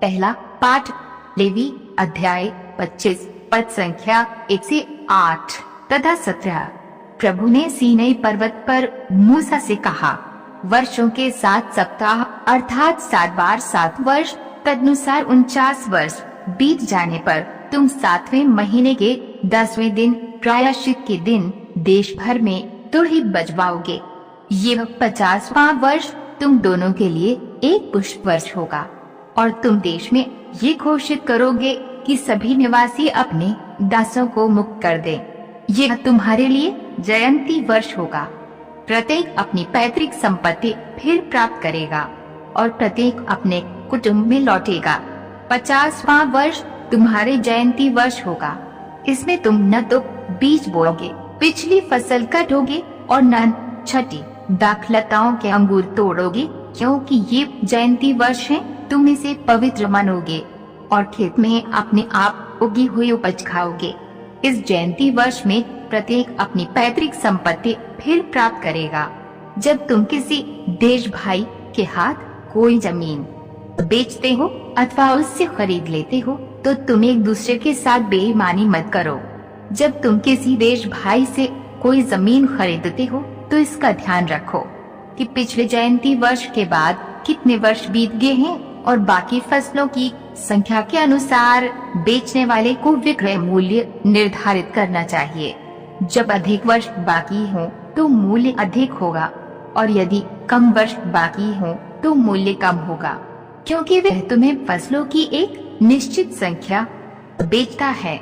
पहला पाठ लेवी अध्याय 25 पद संख्या 1 से 8 तथा 17। प्रभु ने सीनै पर्वत पर मूसा से कहा, वर्षों के 7 सप्ताह अर्थात 7 बार 7 वर्ष तदनुसार 49 वर्ष बीत जाने पर तुम 7वें महीने के 10वें दिन प्रायश्चित के दिन देश भर में तुरही बजवाओगे। यह 50वां वर्ष तुम दोनों के लिए एक पुष्प वर्ष होगा और तुम देश में ये घोषित करोगे कि सभी निवासी अपने दासों को मुक्त कर दें। यह तुम्हारे लिए जयंती वर्ष होगा। प्रत्येक अपनी पैतृक संपत्ति फिर प्राप्त करेगा और प्रत्येक अपने कुटुंब में लौटेगा। 50वां वर्ष तुम्हारे जयंती वर्ष होगा। इसमें तुम न तो बीज बोओगे, पिछली फसल काटोगे और न छठी दाखलताओं के अंगूर तोड़ोगे, क्योंकि ये जयंती वर्ष है। तुम इसे पवित्र मानोगे और खेत में अपने आप उगी हुई उपज खाओगे। इस जयंती वर्ष में प्रत्येक अपनी पैतृक संपत्ति फिर प्राप्त करेगा। जब तुम किसी देश भाई के हाथ कोई जमीन बेचते हो अथवा उससे खरीद लेते हो तो तुम एक दूसरे के साथ बेईमानी मत करो। जब तुम किसी देश भाई से कोई जमीन खरीदते हो तो इसका ध्यान रखो कि पिछले जयंती वर्ष के बाद कितने वर्ष बीत गए हैं और बाकी फसलों की संख्या के अनुसार बेचने वाले को विक्रय मूल्य निर्धारित करना चाहिए। जब अधिक वर्ष बाकी हो तो मूल्य अधिक होगा और यदि कम वर्ष बाकी हो तो मूल्य कम होगा, क्योंकि वह तुम्हें फसलों की एक निश्चित संख्या बेचता है।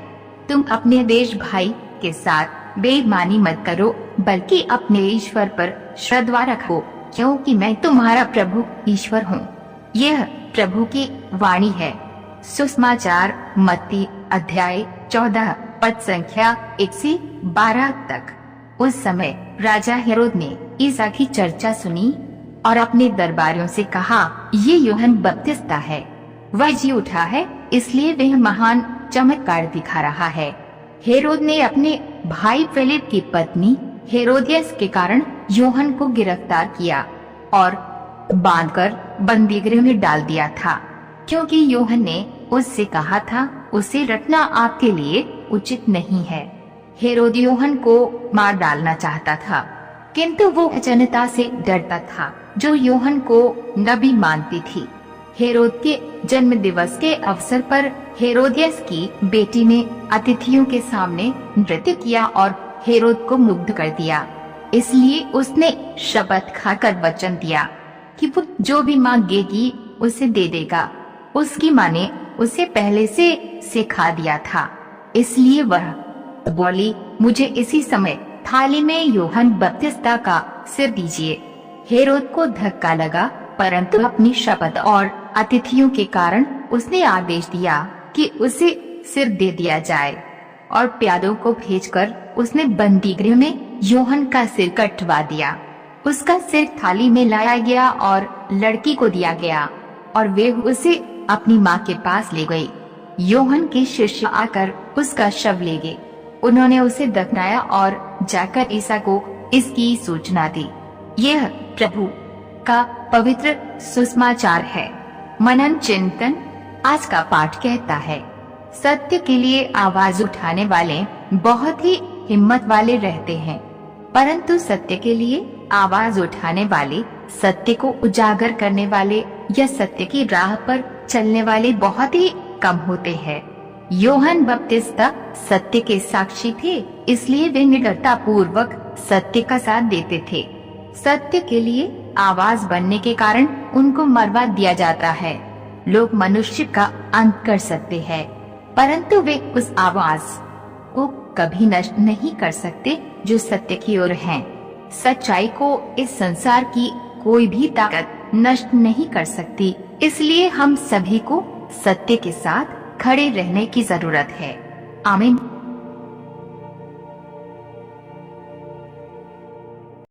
तुम अपने देश भाई के साथ बेईमानी मत करो, बल्कि अपने ईश्वर पर श्रद्धा रखो, क्योंकि मैं तुम्हारा प्रभु ईश्वर हूँ। यह प्रभु की वाणी है। सुसमाचार मत्ती अध्याय 14 पद संख्या 1 से 12 तक। उस समय राजा हेरोद ने ईसा की चर्चा सुनी और अपने दरबारियों से कहा, ये यूहन्ना बपतिस्ता है। वह जी उठा है, इसलिए वह महान चमत्कार दिखा रहा है। हेरोद ने अपने भाई फिलिप की पत्नी हेरोदियस के कारण यूहन्ना को गिरफ्तार किया और बांधकर बंदी गृह में डाल दिया था, क्योंकि यूहन्ना ने उससे कहा था, उसे रटना आपके लिए उचित नहीं है। हेरोद यूहन्ना को मार डालना चाहता था, किंतु वो जनता से डरता था जो यूहन्ना को नबी मानती थी। हेरोद के जन्म दिवस के अवसर पर हेरोदियस की बेटी ने अतिथियों के सामने नृत्य किया और हेरोद को मुग्ध कर दिया। इसलिए उसने शपथ खाकर वचन दिया कि वो जो भी मांगेगी उसे दे देगा। उसकी माँ ने उसे पहले से सिखा दिया था, इसलिए वह बोली, मुझे इसी समय थाली में यूहन्ना बपतिस्ता का सिर दीजिए। हेरोद को धक्का लगा, परंतु अपनी शपथ और अतिथियों के कारण उसने आदेश दिया कि उसे सिर दे दिया जाए और प्यादों को भेजकर उसने बंदी गृह में यूहन्ना का सिर कटवा दिया। उसका सिर थाली में लाया गया और लड़की को दिया गया और वे उसे अपनी माँ के पास ले गई। यूहन्ना के शिष्य आकर उसका शव ले गए। उन्होंने उसे दफनाया और जाकर ईसा को इसकी सूचना दी। यह प्रभु का पवित्र सुसमाचार है। मनन चिंतन। आज का पाठ कहता है, सत्य के लिए आवाज उठाने वाले बहुत ही हिम्मत वाले रहते हैं, परंतु सत्य के लिए आवाज उठाने वाले, सत्य को उजागर करने वाले या सत्य की राह पर चलने वाले बहुत ही कम होते हैं। यूहन्ना बपतिस्ता सत्य के साक्षी थे, इसलिए वे निडरता पूर्वक सत्य का साथ देते थे। सत्य के लिए आवाज बनने के कारण उनको मरवा दिया जाता है। लोग मनुष्य का अंत कर सकते हैं, परंतु वे उस आवाज को कभी नष्ट नहीं कर सकते जो सत्य की ओर है। सच्चाई को इस संसार की कोई भी ताकत नष्ट नहीं कर सकती, इसलिए हम सभी को सत्य के साथ खड़े रहने की जरूरत है। आमीन।